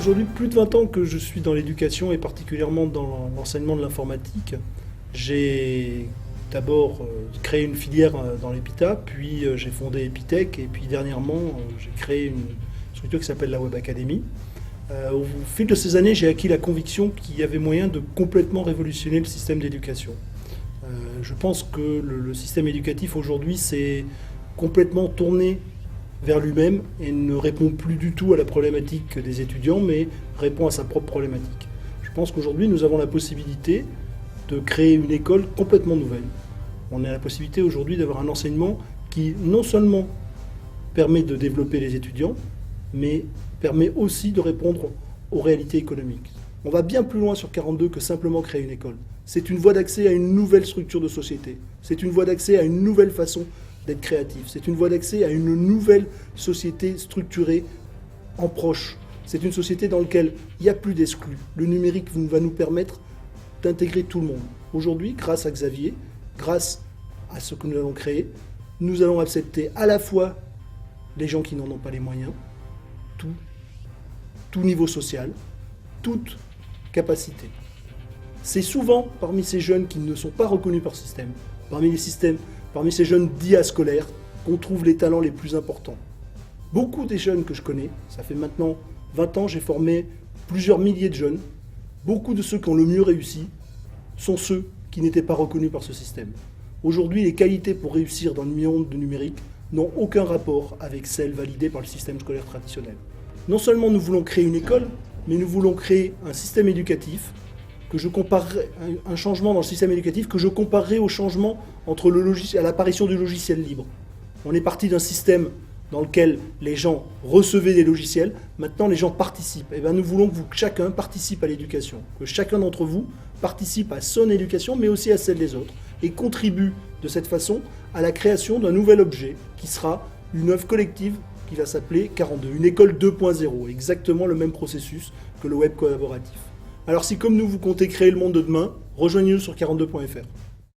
aujourd'hui plus de 20 ans que je suis dans l'éducation et particulièrement dans l'enseignement de l'informatique. J'ai d'abord créé une filière dans l'EPITA, puis j'ai fondé Epitech et puis dernièrement j'ai créé une structure qui s'appelle la Web Academy. Au fil de ces années, j'ai acquis la conviction qu'il y avait moyen de complètement révolutionner le système d'éducation. Je pense que le système éducatif aujourd'hui s'est complètement tourné vers lui-même et ne répond plus du tout à la problématique des étudiants, mais répond à sa propre problématique. Je pense qu'aujourd'hui, nous avons la possibilité de créer une école complètement nouvelle. On a la possibilité aujourd'hui d'avoir un enseignement qui non seulement permet de développer les étudiants, mais permet aussi de répondre aux réalités économiques. On va bien plus loin sur 42 que simplement créer une école. C'est une voie d'accès à une nouvelle structure de société. C'est une voie d'accès à une nouvelle façon d'être créatif. C'est une voie d'accès à une nouvelle société structurée en proche. C'est une société dans laquelle il n'y a plus d'exclus. Le numérique va nous permettre d'intégrer tout le monde. Aujourd'hui, grâce à Xavier, grâce à ce que nous avons créé, nous allons accepter à la fois les gens qui n'en ont pas les moyens, tout niveau social, toute capacité. C'est souvent parmi ces jeunes qui ne sont pas reconnus par le système, parmi ces jeunes dits ascolaires, qu'on trouve les talents les plus importants. Beaucoup des jeunes que je connais, ça fait maintenant 20 ans, j'ai formé plusieurs milliers de jeunes, beaucoup de ceux qui ont le mieux réussi sont ceux qui n'étaient pas reconnus par ce système. Aujourd'hui, les qualités pour réussir dans le monde du numérique n'ont aucun rapport avec celles validées par le système scolaire traditionnel. Non seulement nous voulons créer une école, mais nous voulons créer un système éducatif que je comparerai, un changement dans le système éducatif que je comparerai au changement entre à l'apparition du logiciel libre. On est parti d'un système dans lequel les gens recevaient des logiciels, maintenant les gens participent. Et bien nous voulons que chacun participe à l'éducation, que chacun d'entre vous participe à son éducation, mais aussi à celle des autres, et contribue de cette façon à la création d'un nouvel objet qui sera une œuvre collective qui va s'appeler 42, une école 2.0, exactement le même processus que le web collaboratif. Alors si comme nous vous comptez créer le monde de demain, rejoignez-nous sur 42.fr.